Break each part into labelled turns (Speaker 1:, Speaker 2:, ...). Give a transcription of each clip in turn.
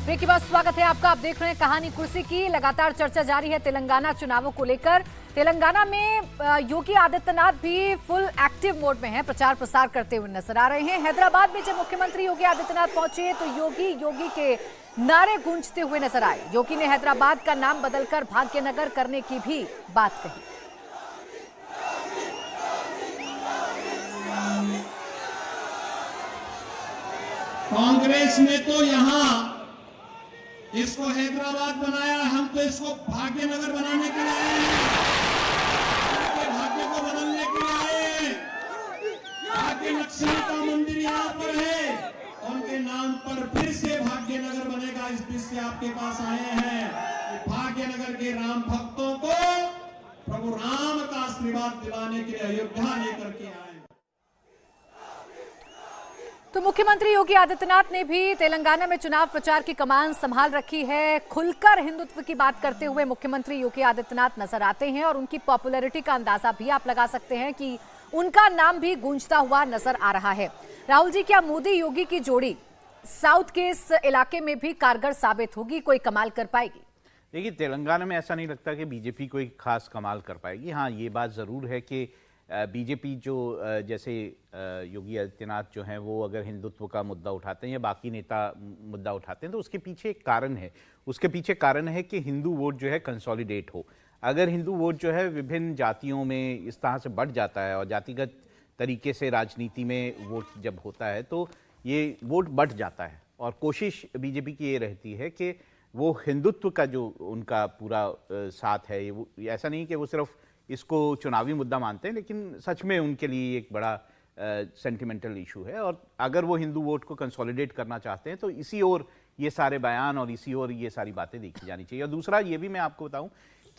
Speaker 1: Break के बाद स्वागत है आपका। आप देख रहे हैं कहानी कुर्सी की। लगातार चर्चा जारी है तेलंगाना चुनावों को लेकर। तेलंगाना में योगी आदित्यनाथ भी फुल एक्टिव मोड में हैं, प्रचार प्रसार करते हुए नजर आ रहे हैं। हैदराबाद में जब मुख्यमंत्री योगी आदित्यनाथ पहुंचे तो योगी के नारे गूंजते हुए नजर आए। योगी ने हैदराबाद का नाम बदलकर भाग्यनगर करने की भी बात कही।
Speaker 2: कांग्रेस ने तो यहाँ इसको हैदराबाद बनाया, हम तो इसको भाग्यनगर बनाने के लिए आए हैं। भाग्य को बदलने के लिए आए हैं। भाग्य लक्ष्मी का मंदिर यहाँ पर है, उनके नाम पर फिर से भाग्यनगर बनेगा। इस बीच से आपके पास आए हैं कि भाग्यनगर के राम भक्तों को प्रभु राम का आशीर्वाद दिलाने के लिए अयोध्या लेकर के आए।
Speaker 1: तो मुख्यमंत्री योगी आदित्यनाथ ने भी तेलंगाना में चुनाव प्रचार की कमान संभाल रखी है। खुलकर हिंदुत्व की बात करते हुए मुख्यमंत्री योगी आदित्यनाथ नजर आते हैं और उनकी पॉपुलैरिटी का अंदाजा भी आप लगा सकते हैं कि उनका नाम भी गूंजता हुआ नजर आ रहा है। राहुल जी, क्या मोदी योगी की जोड़ी साउथ के इस इलाके में भी कारगर साबित होगी, कोई कमाल कर पाएगी?
Speaker 3: देखिए, तेलंगाना में ऐसा नहीं लगता कि बीजेपी कोई खास कमाल कर पाएगी। हाँ, ये बात ज़रूर है कि बीजेपी जो जैसे योगी आदित्यनाथ जो हैं वो अगर हिंदुत्व का मुद्दा उठाते हैं या बाकी नेता मुद्दा उठाते हैं तो उसके पीछे एक कारण है। उसके पीछे कारण है कि हिंदू वोट जो है कंसोलिडेट हो। अगर हिंदू वोट जो है विभिन्न जातियों में इस तरह से बढ़ जाता है और जातिगत तरीके से राजनीति में वोट जब होता है तो ये वोट बढ़ जाता है। और कोशिश बीजेपी की ये रहती है कि वो हिंदुत्व का जो उनका पूरा साथ है, वो ऐसा नहीं कि वो सिर्फ इसको चुनावी मुद्दा मानते हैं, लेकिन सच में उनके लिए एक बड़ा सेंटिमेंटल इशू है। और अगर वो हिंदू वोट को कंसोलिडेट करना चाहते हैं तो इसी ओर ये सारे बयान और इसी ओर ये सारी बातें देखी जानी चाहिए। और दूसरा ये भी मैं आपको बताऊं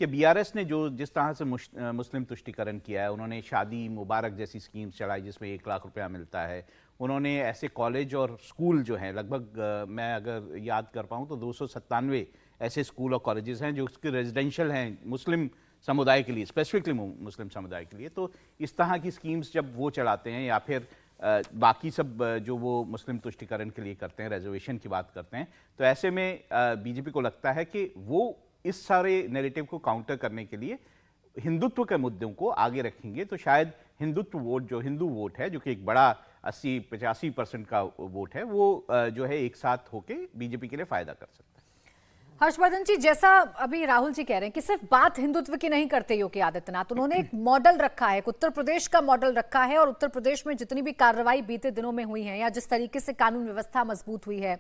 Speaker 3: कि बीआरएस ने जो जिस तरह से मुस्लिम तुष्टिकरण किया है, उन्होंने शादी मुबारक जैसी स्कीम्स चलाई जिसमें 1 लाख रुपया मिलता है। उन्होंने ऐसे कॉलेज और स्कूल जो हैं, लगभग मैं अगर याद कर पाऊँ तो 297 ऐसे स्कूल और कॉलेजेस हैं जो उसके रेजिडेंशियल हैं मुस्लिम समुदाय के लिए, स्पेसिफिकली मुस्लिम समुदाय के लिए। तो इस तरह की स्कीम्स जब वो चलाते हैं या फिर बाकी सब जो वो मुस्लिम तुष्टिकरण के लिए करते हैं, रिजर्वेशन की बात करते हैं, तो ऐसे में बीजेपी को लगता है कि वो इस सारे नैरेटिव को काउंटर करने के लिए हिंदुत्व के मुद्दों को आगे रखेंगे। तो शायद हिंदुत्व वोट, जो हिंदू वोट है, जो कि एक बड़ा 80-85% का वोट है, वो जो है एक साथ होके बीजेपी के लिए फायदा कर सकता है।
Speaker 1: हर्षवर्धन जी, जैसा अभी राहुल जी कह रहे हैं कि सिर्फ बात हिंदुत्व की नहीं करते योगी आदित्यनाथ, उन्होंने एक मॉडल रखा है, उत्तर प्रदेश का मॉडल रखा है। और उत्तर प्रदेश में जितनी भी कार्रवाई बीते दिनों में हुई है या जिस तरीके से कानून व्यवस्था मजबूत हुई है,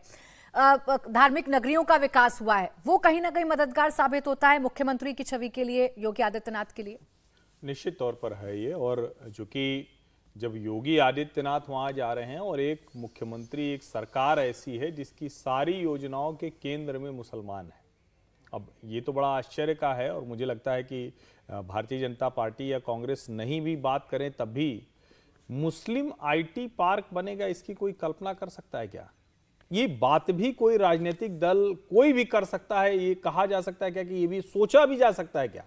Speaker 1: धार्मिक नगरियों का विकास हुआ है, वो कहीं ना कहीं मददगार साबित होता है मुख्यमंत्री की छवि के लिए, योगी आदित्यनाथ के लिए।
Speaker 4: निश्चित तौर पर है ये। और चूंकि जब योगी आदित्यनाथ वहां जा रहे हैं और एक मुख्यमंत्री, एक सरकार ऐसी है जिसकी सारी योजनाओं के केंद्र में मुसलमान है, अब ये तो बड़ा आश्चर्य का है। और मुझे लगता है कि भारतीय जनता पार्टी या कांग्रेस नहीं भी बात करें तब भी मुस्लिम आईटी पार्क बनेगा, इसकी कोई कल्पना कर सकता है क्या? ये बात भी कोई राजनीतिक दल कोई भी कर सकता है? ये कहा जा सकता है क्या कि ये भी सोचा भी जा सकता है क्या?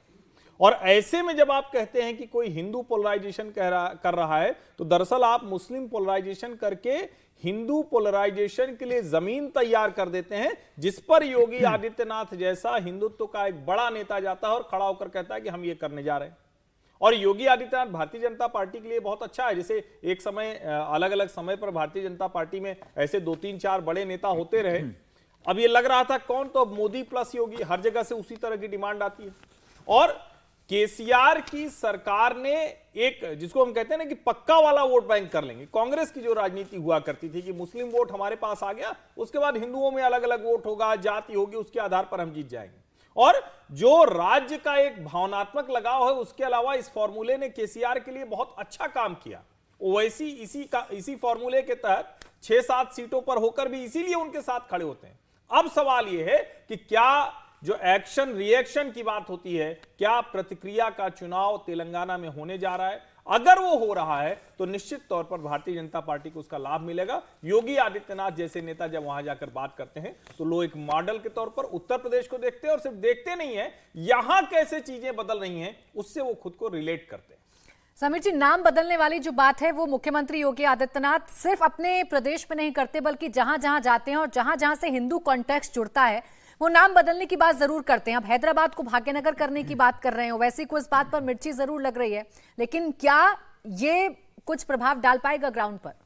Speaker 4: और ऐसे में जब आप कहते हैं कि कोई हिंदू पोलराइजेशन कर रहा है, तो दरअसल आप मुस्लिम पोलराइजेशन करके हिंदू पोलराइजेशन के लिए जमीन तैयार कर देते हैं, जिस पर योगी आदित्यनाथ जैसा हिंदुत्व का एक बड़ा नेता जाता है और खड़ा होकर कहता है कि हम ये करने जा रहे हैं। और योगी आदित्यनाथ भारतीय जनता पार्टी के लिए बहुत अच्छा है। जैसे एक समय, अलग अलग समय पर भारतीय जनता पार्टी में ऐसे 2-3-4 बड़े नेता होते रहे। अब ये लग रहा था कौन, तो अब मोदी प्लस योगी, हर जगह से उसी तरह की डिमांड आती है। और केसीआर की सरकार ने एक, जिसको हम कहते हैं ना कि पक्का वाला वोट बैंक कर लेंगे, कांग्रेस की जो राजनीति हुआ करती थी कि मुस्लिम वोट हमारे पास आ गया, उसके बाद हिंदुओं में अलग अलग वोट होगा, जाति होगी, उसके आधार पर हम जीत जाएंगे। और जो राज्य का एक भावनात्मक लगाव है, उसके अलावा इस फॉर्मूले ने केसीआर के लिए बहुत अच्छा काम किया। ओवैसी इसी फॉर्मूले के तहत 6-7 सीटों पर होकर भी इसीलिए उनके साथ खड़े होते हैं। अब सवाल यह है कि क्या जो एक्शन रिएक्शन की बात होती है, क्या प्रतिक्रिया का चुनाव तेलंगाना में होने जा रहा है? अगर वो हो रहा है तो निश्चित तौर पर भारतीय जनता पार्टी को उसका लाभ मिलेगा। योगी आदित्यनाथ जैसे नेता जब वहां जाकर बात करते हैं तो लोग एक मॉडल के तौर पर उत्तर प्रदेश को देखते हैं, और सिर्फ देखते नहीं है, यहां कैसे चीजें बदल रही हैं उससे वो खुद को रिलेट करते हैं।
Speaker 1: समीर जी, नाम बदलने वाली जो बात है वो मुख्यमंत्री योगी आदित्यनाथ सिर्फ अपने प्रदेश में नहीं करते, बल्कि जहां जहां जाते हैं और जहां जहां से हिंदू कॉन्टेक्स्ट जुड़ता है वो नाम बदलने की बात जरूर करते हैं। अब हैदराबाद को भाग्यनगर करने की बात कर रहे हो, वैसे को इस बात पर मिर्ची जरूर लग रही है, लेकिन क्या ये कुछ प्रभाव डाल पाएगा ग्राउंड पर?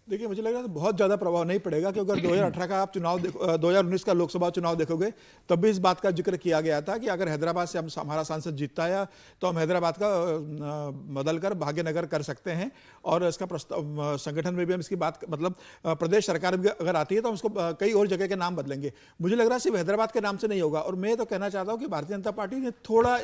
Speaker 5: देखिए, मुझे लग रहा है बहुत ज़्यादा प्रभाव नहीं पड़ेगा, क्योंकि अगर 2018 का आप चुनाव 2019 का लोकसभा चुनाव देखोगे तब भी इस बात का जिक्र किया गया था कि अगर हैदराबाद से हमारा सांसद जीतता है तो हम हैदराबाद का बदलकर भाग्यनगर कर सकते हैं, और इसका प्रस्ताव संगठन में भी हम इसकी बात, मतलब प्रदेश सरकार भी अगर आती है तो हम इसको कई और जगह के नाम बदलेंगे। मुझे लग रहा है सिर्फ हैदराबाद के नाम से नहीं होगा। और मैं तो कहना चाहता हूँ कि भारतीय जनता पार्टी ने थोड़ा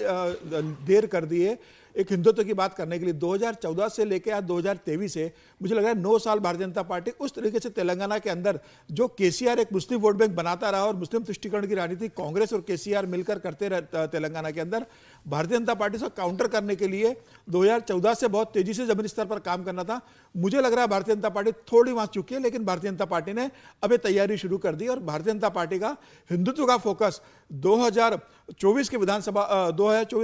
Speaker 5: देर कर दी है एक हिंदुत्व की बात करने के लिए। 2014 से लेकर आज 2023 से मुझे लग रहा है 9 साल भारतीय जनता पार्टी उस तरीके से तेलंगाना के अंदर जो केसीआर एक मुस्लिम वोट बैंक बनाता रहा और मुस्लिम तुष्टिकरण की राजनीति कांग्रेस और केसीआर मिलकर करते रहे तेलंगाना के अंदर, भारतीय जनता पार्टी से काउंटर करने के लिए 2014 से बहुत तेजी से जमीनी स्तर पर काम करना था। मुझे लग रहा है भारतीय जनता पार्टी थोड़ी वहां चुकी है, लेकिन भारतीय जनता पार्टी ने अभी तैयारी शुरू कर दी और भारतीय जनता पार्टी का हिंदुत्व का फोकस 2024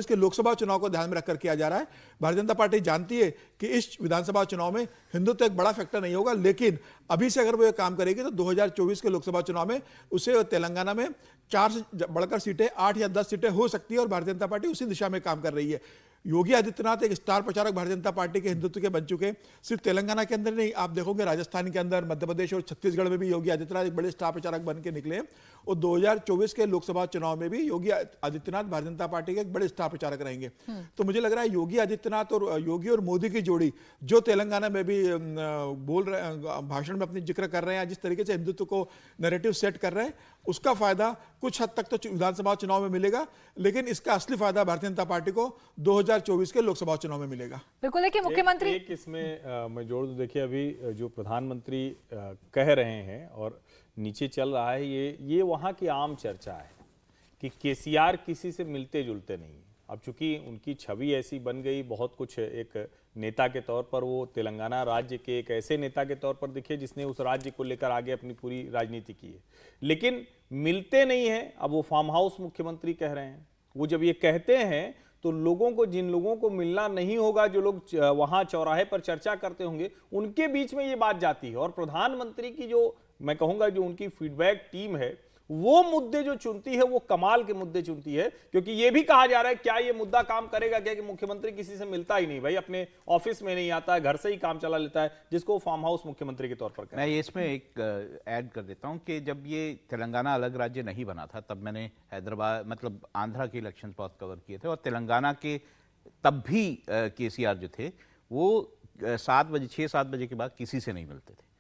Speaker 5: के लोकसभा चुनाव को ध्यान में रखकर किया जा रहा है। भारतीय जनता पार्टी जानती है कि इस विधानसभा चुनाव में हिंदुत्व एक बड़ा फैक्टर नहीं होगा, लेकिन अभी से अगर वो ये काम करेगी तो 2024 के लोकसभा चुनाव में उसे तेलंगाना में 4 से बढ़कर सीटें 8 या 10 सीटें हो सकती है, और भारतीय जनता पार्टी उसी दिशा में काम कर रही है। योगी आदित्यनाथ एक स्टार प्रचारक भारतीय जनता पार्टी के हिंदुत्व के बन चुके हैं। सिर्फ तेलंगाना के अंदर नहीं, आप देखोगे राजस्थान के अंदर, मध्य प्रदेश और छत्तीसगढ़ में भी योगी आदित्यनाथ एक बड़े स्टार प्रचारक बन के निकले हैं, और 2024 के लोकसभा चुनाव में भी योगी आदित्यनाथ भारतीय जनता पार्टी के एक बड़े स्टार प्रचारक रहेंगे। तो मुझे लग रहा है योगी आदित्यनाथ और योगी और मोदी की जोड़ी जो तेलंगाना में भी बोल रहे हैं, भाषण में अपनी जिक्र कर रहे हैं, जिस तरीके से हिंदुत्व को नैरेटिव सेट कर रहे हैं, उसका फायदा कुछ हद तक तो विधानसभा चुनाव में मिलेगा, लेकिन इसका असली फायदा भारतीय जनता पार्टी को 2024 के लोकसभा चुनाव में मिलेगा।
Speaker 1: बिल्कुल। देखिए, मुख्यमंत्री
Speaker 4: एक इसमें मैं जोड़ दूं, देखिए अभी जो प्रधानमंत्री कह रहे हैं और नीचे चल रहा है, ये वहां की आम चर्चा है कि केसीआर किसी से मिलते जुलते नहीं। अब चूंकि उनकी छवि ऐसी बन गई, बहुत कुछ एक नेता के तौर पर वो तेलंगाना राज्य के एक ऐसे नेता के तौर पर दिखे जिसने उस राज्य को लेकर आगे अपनी पूरी राजनीति की है, लेकिन मिलते नहीं है। अब वो फार्म हाउस मुख्यमंत्री कह रहे हैं, वो जब ये कहते हैं तो लोगों को, जिन लोगों को मिलना नहीं होगा, जो लोग वहां चौराहे पर चर्चा करते होंगे, उनके बीच में ये बात जाती है। और प्रधानमंत्री की जो, मैं कहूंगा, जो उनकी फीडबैक टीम है, वो मुद्दे जो चुनती है वो कमाल के मुद्दे चुनती है, क्योंकि ये भी कहा जा रहा है क्या ये मुद्दा काम करेगा क्या, कि मुख्यमंत्री किसी से मिलता ही नहीं, भाई अपने ऑफिस में नहीं आता है, घर से ही काम चला लेता है, जिसको फार्म हाउस मुख्यमंत्री के तौर पर
Speaker 3: मैं इसमें एक ऐड कर देता हूं कि जब ये तेलंगाना अलग राज्य नहीं बना था तब मैंने हैदराबाद, मतलब आंध्रा के इलेक्शन बहुत कवर किए थे, और तेलंगाना के तब भी केसीआर जो थे वो 6-7 बजे के बाद किसी से नहीं मिलते थे।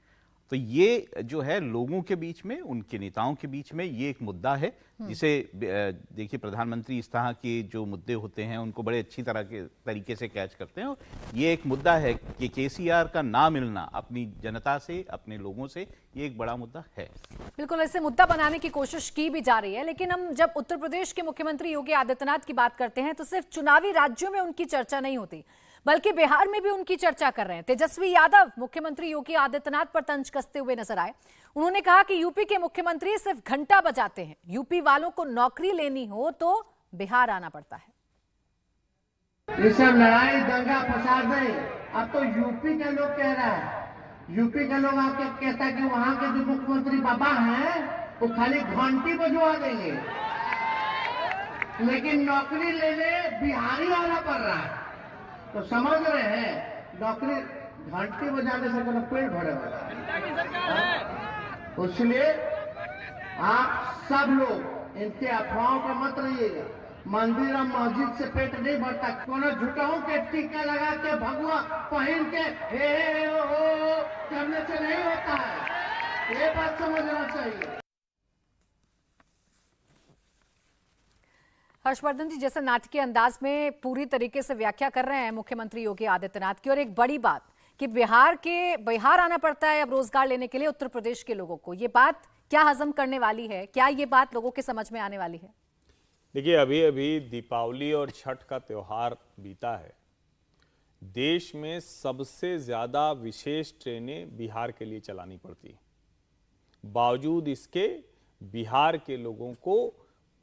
Speaker 3: तो ये जो है लोगों के बीच में, उनके नेताओं के बीच में ये एक मुद्दा है जिसे देखिए प्रधानमंत्री इस तरह के जो मुद्दे होते हैं उनको बड़े अच्छी तरह के तरीके से कैच करते हैं, और ये एक मुद्दा है कि केसीआर का ना मिलना अपनी जनता से, अपने लोगों से, ये एक बड़ा मुद्दा है।
Speaker 1: बिल्कुल, ऐसे मुद्दा बनाने की कोशिश की भी जा रही है, लेकिन हम जब उत्तर प्रदेश के मुख्यमंत्री योगी आदित्यनाथ की बात करते हैं तो सिर्फ चुनावी राज्यों में उनकी चर्चा नहीं होती, बल्कि बिहार में भी उनकी चर्चा कर रहे हैं। तेजस्वी यादव मुख्यमंत्री योगी आदित्यनाथ पर तंज कसते हुए नजर आए। उन्होंने कहा कि यूपी के मुख्यमंत्री सिर्फ घंटा बजाते हैं, यूपी वालों को नौकरी लेनी हो तो बिहार आना पड़ता है।
Speaker 6: ये सब लड़ाई दंगा फसाद है, अब तो यूपी के लोग कह रहा है, यूपी के लोग आके कहता है कि वहां के जो मुख्यमंत्री बाबा हैं वो खाली घंटी बजवा देंगे, लेकिन नौकरी लेने बिहारी आना पड़ रहा है। तो समझ रहे हैं, नौकरी घंटी बजाने से कोई पेट भरे वाला, इसलिए आप सब लोग इनके अफवाहों पर मत रहिएगा। मंदिर और मस्जिद से पेट नहीं भरता, कोनो झूठाओं के टीका लगा के भगवा पहन के हे हो करने से नहीं होता है, ये बात समझना चाहिए।
Speaker 1: हर्षवर्धन जी, जैसे नाटकीय अंदाज में पूरी तरीके से व्याख्या कर रहे हैं मुख्यमंत्री योगी आदित्यनाथ की, और एक बड़ी बात कि बिहार आना पड़ता है अब रोजगार लेने के लिए उत्तर प्रदेश के लोगों को, ये बात क्या हजम करने वाली है? क्या ये बात लोगों के समझ में आने वाली है?
Speaker 4: देखिए, अभी अभी दीपावली और छठ का त्योहार बीता है। देश में सबसे ज्यादा विशेष ट्रेनें बिहार के लिए चलानी पड़ती है, बावजूद इसके बिहार के लोगों को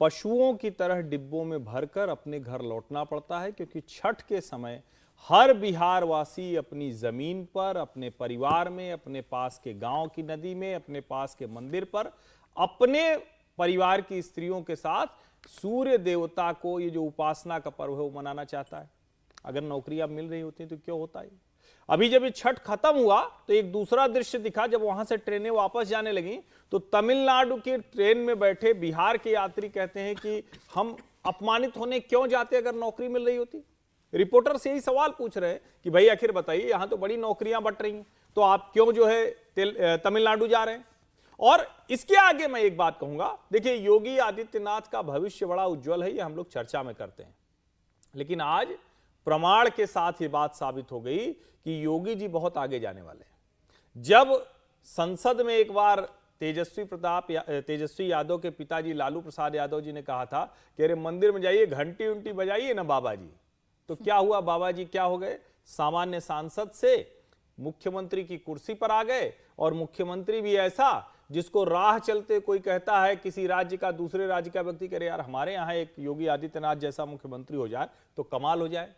Speaker 4: पशुओं की तरह डिब्बों में भरकर अपने घर लौटना पड़ता है, क्योंकि छठ के समय हर बिहार वासी अपनी जमीन पर, अपने परिवार में, अपने पास के गांव की नदी में, अपने पास के मंदिर पर, अपने परिवार की स्त्रियों के साथ सूर्य देवता को ये जो उपासना का पर्व है वो मनाना चाहता है। अगर नौकरियां मिल रही होती तो क्यों होता है? अभी जब ये छठ खत्म हुआ तो एक दूसरा दृश्य दिखा। जब वहां से ट्रेनें वापस जाने लगी तो तमिलनाडु की ट्रेन में बैठे बिहार के यात्री कहते हैं कि हम अपमानित होने क्यों जाते अगर नौकरी मिल रही होती। रिपोर्टर से यही सवाल पूछ रहे हैं कि भाई आखिर बताइए, यहां तो बड़ी नौकरियां बट रही हैं, तो आप क्यों जो है तमिलनाडु जा रहे हैं? और इसके आगे मैं एक बात कहूंगा, देखिए योगी आदित्यनाथ का भविष्य बड़ा उज्जवल है, ये हम लोग चर्चा में करते हैं, लेकिन आज प्रमाण के साथ ये बात साबित हो गई कि योगी जी बहुत आगे जाने वाले हैं। जब संसद में एक बार तेजस्वी यादव के पिताजी लालू प्रसाद यादव जी ने कहा था कि अरे मंदिर में जाइए, घंटी उंटी बजाइए ना बाबा जी, तो क्या हुआ? बाबा जी क्या हो गए? सामान्य सांसद से मुख्यमंत्री की कुर्सी पर आ गए, और मुख्यमंत्री भी ऐसा जिसको राह चलते कोई कहता है किसी राज्य का दूसरे राज्य का व्यक्ति करे यार हमारे यहां एक योगी आदित्यनाथ जैसा मुख्यमंत्री हो जाए तो कमाल हो जाए।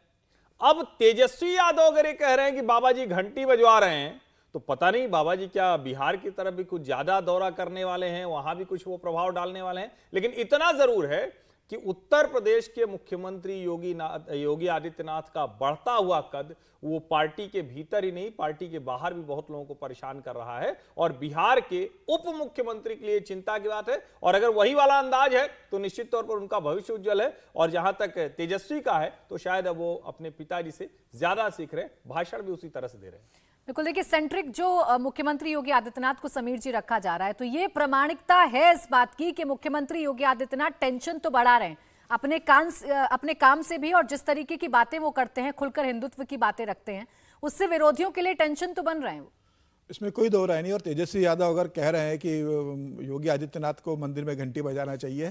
Speaker 4: अब तेजस्वी यादव अगर ये कह रहे हैं कि बाबा जी घंटी बजवा रहे हैं, तो पता नहीं बाबा जी क्या बिहार की तरफ भी कुछ ज्यादा दौरा करने वाले हैं, वहां भी कुछ वो प्रभाव डालने वाले हैं। लेकिन इतना जरूर है कि उत्तर प्रदेश के मुख्यमंत्री योगी आदित्यनाथ का बढ़ता हुआ कद वो पार्टी के भीतर ही नहीं, पार्टी के बाहर भी बहुत लोगों को परेशान कर रहा है, और बिहार के उप मुख्यमंत्री के लिए चिंता की बात है। और अगर वही वाला अंदाज है तो निश्चित तौर पर उनका भविष्य उज्जवल है। और जहां तक तेजस्वी का है तो शायद अब वो अपने पिताजी से ज्यादा सीख रहे हैं, भाषण भी उसी तरह से दे रहे हैं।
Speaker 1: बिल्कुल, देखिए सेंट्रिक जो मुख्यमंत्री योगी आदित्यनाथ को समीर जी रखा जा रहा है, तो ये प्रामाणिकता है इस बात की कि मुख्यमंत्री योगी आदित्यनाथ टेंशन तो बढ़ा रहे हैं अपने काम से भी, और जिस तरीके की बातें वो करते हैं, खुलकर हिंदुत्व की बातें रखते हैं, उससे विरोधियों के लिए टेंशन तो बन रहे हैं।
Speaker 5: इसमें कोई दो राय नहीं। और तेजस्वी यादव अगर कह रहे हैं कि योगी आदित्यनाथ को मंदिर में घंटी बजाना चाहिए,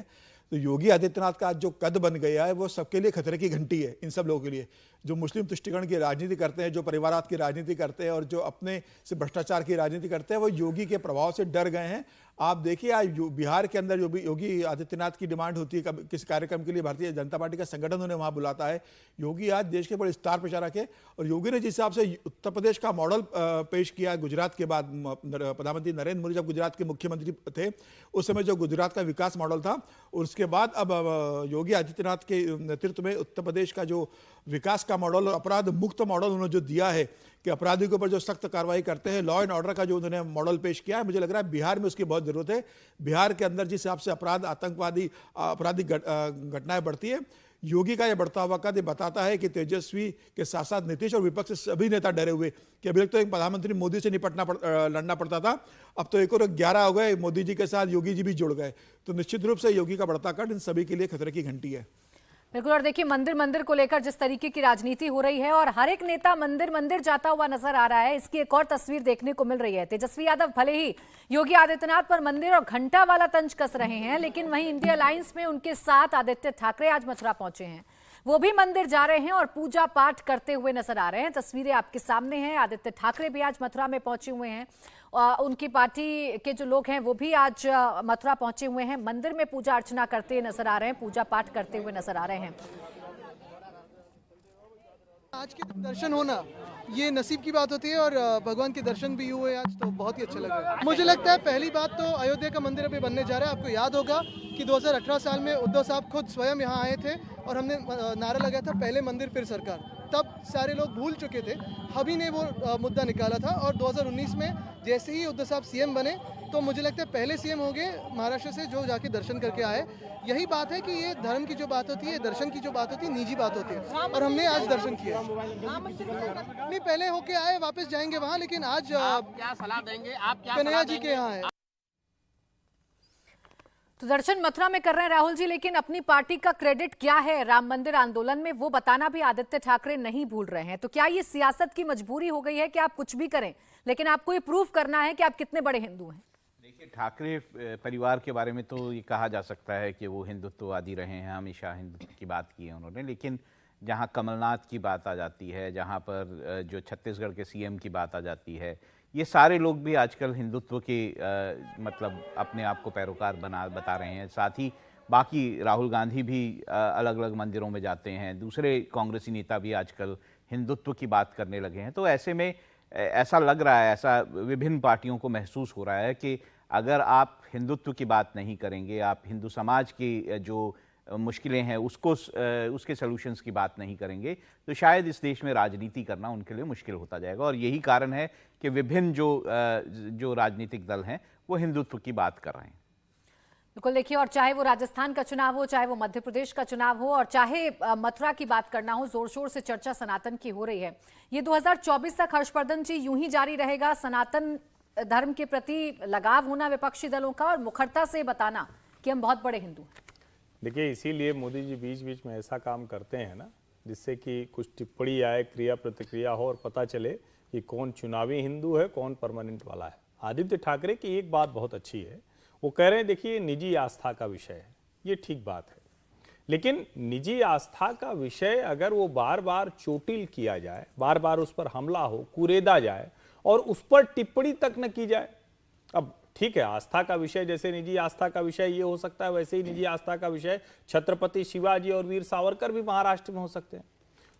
Speaker 5: तो योगी आदित्यनाथ का आज जो कद बन गया है वो सबके लिए खतरे की घंटी है। इन सब लोगों के लिए जो मुस्लिम तुष्टिकरण की राजनीति करते हैं, जो परिवारात की राजनीति करते हैं, और जो अपने से भ्रष्टाचार की राजनीति करते हैं, वो योगी के प्रभाव से डर गए हैं। आप देखिए आज बिहार के अंदर जो भी योगी आदित्यनाथ की डिमांड होती है, किसी कार्यक्रम के लिए भारतीय जनता पार्टी का संगठन उन्हें वहां बुलाता है। योगी आज देश के बड़े स्टार प्रचारक है, और योगी ने जिस हिसाब से उत्तर प्रदेश का मॉडल पेश किया गुजरात के बाद, प्रधानमंत्री नरेंद्र मोदी जब गुजरात के मुख्यमंत्री थे उस समय जो गुजरात का विकास मॉडल था, और उसके बाद अब योगी आदित्यनाथ के नेतृत्व में उत्तर प्रदेश का जो विकास का मॉडल और अपराध मुक्त मॉडल उन्होंने जो दिया है कि अपराधियों के ऊपर जो सख्त कार्रवाई करते हैं, लॉ एंड ऑर्डर का जो उन्होंने मॉडल पेश किया है, मुझे लग रहा है बिहार में उसकी बहुत जरूरत है। बिहार के अंदर जिस हिसाब से आपराधिक घटनाएं बढ़ती है, योगी का यह बढ़ता हुआ कद बताता है कि तेजस्वी के साथ साथ नीतीश और विपक्ष से सभी नेता डरे हुए कि अभी तक तो एक प्रधानमंत्री मोदी से लड़ना पड़ता था, अब तो एक और 11 हो गए, मोदी जी के साथ योगी जी भी जुड़ गए। तो निश्चित रूप से योगी का बढ़ता कद इन सभी के लिए खतरे की घंटी है।
Speaker 1: बिल्कुल, और देखिए मंदिर को लेकर जिस तरीके की राजनीति हो रही है और हर एक नेता मंदिर जाता हुआ नजर आ रहा है, इसकी एक और तस्वीर देखने को मिल रही है। तेजस्वी यादव भले ही योगी आदित्यनाथ पर मंदिर और घंटा वाला तंज कस रहे हैं, लेकिन वहीं इंडिया अलायंस में उनके साथ आदित्य ठाकरे आज मथुरा पहुंचे हैं। वो भी मंदिर जा रहे हैं और पूजा पाठ करते हुए नजर आ रहे हैं। तस्वीरें आपके सामने हैं। आदित्य ठाकरे भी आज मथुरा में पहुंचे हुए हैं, उनकी पार्टी के जो लोग हैं वो भी आज मथुरा पहुंचे हुए हैं, मंदिर में पूजा अर्चना करते नजर आ रहे हैं, पूजा पाठ करते हुए नजर आ रहे हैं।
Speaker 7: आज के दर्शन होना ये नसीब की बात होती है, और भगवान के दर्शन भी हुए आज, तो बहुत ही अच्छा लगा। मुझे लगता है पहली बात तो अयोध्या का मंदिर अभी बनने जा रहा है। आपको याद होगा कि 2018 साल में उद्धव साहब खुद स्वयं यहाँ आए थे और हमने नारा लगाया था पहले मंदिर फिर सरकार। तब सारे लोग भूल चुके थे, अभी ने वो मुद्दा निकाला था, और 2019 में जैसे ही उद्धव साहब सीएम बने तो मुझे लगता है पहले सीएम हो गए महाराष्ट्र से जो जाके दर्शन करके आए। यही बात है कि ये धर्म की जो बात होती है, दर्शन की जो बात होती है, निजी बात होती है, और हमने आज दर्शन किया। नहीं, पहले होके आए, वापस जाएंगे वहाँ, लेकिन आज
Speaker 6: क्या सलाह देंगे आप?
Speaker 7: कन्हैया जी के यहाँ है।
Speaker 1: तो दर्शन मथुरा में कर रहे हैं राहुल जी, लेकिन अपनी पार्टी का क्रेडिट क्या है राम मंदिर आंदोलन में, वो बताना भी आदित्य ठाकरे नहीं भूल रहे हैं। तो क्या ये सियासत की मजबूरी हो गई है कि आप कुछ भी करें, लेकिन आपको ये प्रूफ करना है कि आप कितने बड़े हिंदू हैं?
Speaker 3: देखिए, ठाकरे परिवार के बारे में तो ये कहा जा सकता है कि वो हिंदुत्ववादी रहे हैं, हमेशा हिंदुत्व की बात की है उन्होंने। लेकिन जहाँ कमलनाथ की बात आ जाती है, जहाँ पर जो छत्तीसगढ़ के सीएम की बात आ जाती है, ये सारे लोग भी आजकल हिंदुत्व के मतलब अपने आप को पैरोकार बता रहे हैं। साथ ही बाकी राहुल गांधी भी अलग अलग मंदिरों में जाते हैं, दूसरे कांग्रेसी नेता भी आजकल हिंदुत्व की बात करने लगे हैं। तो ऐसे में ऐसा लग रहा है, ऐसा विभिन्न पार्टियों को महसूस हो रहा है कि अगर आप हिंदुत्व की बात नहीं करेंगे, आप हिंदू समाज की जो मुश्किलें हैं उसके सॉल्यूशंस की बात नहीं करेंगे, तो शायद इस देश में राजनीति करना उनके लिए मुश्किल होता जाएगा। और यही कारण है कि विभिन्न जो राजनीतिक दल हैं वो हिंदुत्व की बात कर रहे हैं।
Speaker 1: बिल्कुल, देखिए, और चाहे वो राजस्थान का चुनाव हो, चाहे वो मध्य प्रदेश का चुनाव हो, और चाहे मथुरा की बात करना हो, जोर शोर से चर्चा सनातन की हो रही है। ये 2024 तक हर्षवर्धन जी यूं ही जारी रहेगा, सनातन धर्म के प्रति लगाव होना विपक्षी दलों का और मुखरता से बताना कि हम बहुत बड़े हिंदू हैं।
Speaker 4: देखिए, इसीलिए मोदी जी बीच बीच में ऐसा काम करते हैं ना, जिससे कि कुछ टिप्पणी आए, क्रिया प्रतिक्रिया हो और पता चले कि कौन चुनावी हिंदू है, कौन परमानेंट वाला है। आदित्य ठाकरे की एक बात बहुत अच्छी है, वो कह रहे हैं देखिए निजी आस्था का विषय है, ये ठीक बात है, लेकिन निजी आस्था का विषय अगर वो बार बार चोटिल किया जाए, बार बार उस पर हमला हो, कुरेदा जाए और उस पर टिप्पणी तक न की जाए। अब ठीक है, आस्था का विषय जैसे निजी आस्था का विषय ये हो सकता है, वैसे ही निजी आस्था का विषय छत्रपति शिवाजी और वीर सावरकर भी महाराष्ट्र में हो सकते हैं।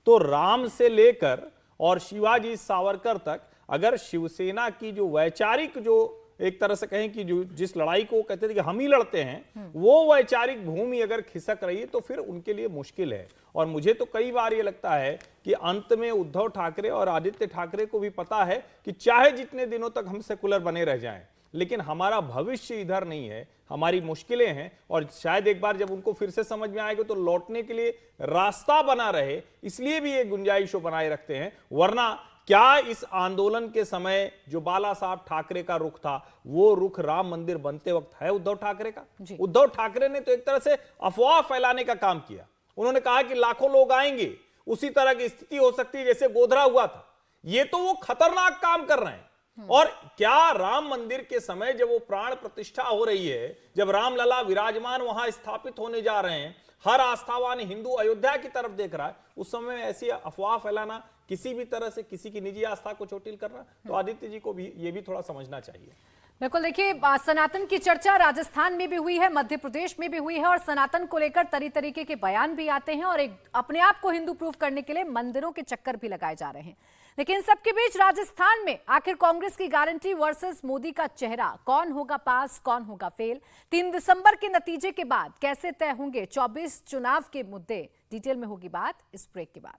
Speaker 4: तो राम से लेकर और शिवाजी सावरकर तक अगर शिवसेना की जो वैचारिक, जो एक तरह से कहें कि जो जिस लड़ाई को कहते थे कि हम ही लड़ते हैं, वो वैचारिक भूमि अगर खिसक रही है तो फिर उनके लिए मुश्किल है। और मुझे तो कई बार ये लगता है कि अंत में उद्धव ठाकरे और आदित्य ठाकरे को भी पता है कि चाहे जितने दिनों तक हम सेकुलर बने रह जाएं, लेकिन हमारा भविष्य इधर नहीं है, हमारी मुश्किलें हैं, और शायद एक बार जब उनको फिर से समझ में आएगा तो लौटने के लिए रास्ता बना रहे, इसलिए भी ये गुंजाइश बनाए रखते हैं। वरना क्या इस आंदोलन के समय जो बाला साहब ठाकरे का रुख था, वो रुख राम मंदिर बनते वक्त है उद्धव ठाकरे का? उद्धव ठाकरे ने तो एक तरह से अफवाह फैलाने का काम किया। उन्होंने कहा कि लाखों लोग आएंगे, उसी तरह की स्थिति हो सकती है जैसे गोधरा हुआ था। ये तो वो खतरनाक काम कर रहे हैं। और क्या राम मंदिर के समय जब वो प्राण प्रतिष्ठा हो रही है, जब रामलला विराजमान वहां स्थापित होने जा रहे हैं, हर आस्थावान हिंदू अयोध्या की तरफ देख रहा है, उस समय में ऐसी अफवाह फैलाना, किसी भी तरह से किसी की निजी आस्था को चोटिल करना, तो आदित्य जी को भी ये भी थोड़ा समझना चाहिए।
Speaker 1: बिल्कुल, देखिए, सनातन की चर्चा राजस्थान में भी हुई है, मध्य प्रदेश में भी हुई है, और सनातन को लेकर तरीके के बयान भी आते हैं और एक अपने आप को हिंदू प्रूफ करने के लिए मंदिरों के चक्कर भी लगाए जा रहे हैं। लेकिन सबके बीच राजस्थान में आखिर कांग्रेस की गारंटी वर्सेस मोदी का चेहरा, कौन होगा पास, कौन होगा फेल? 3 दिसंबर के नतीजे के बाद कैसे तय होंगे 24 चुनाव के मुद्दे? डिटेल में होगी बात इस ब्रेक के बाद।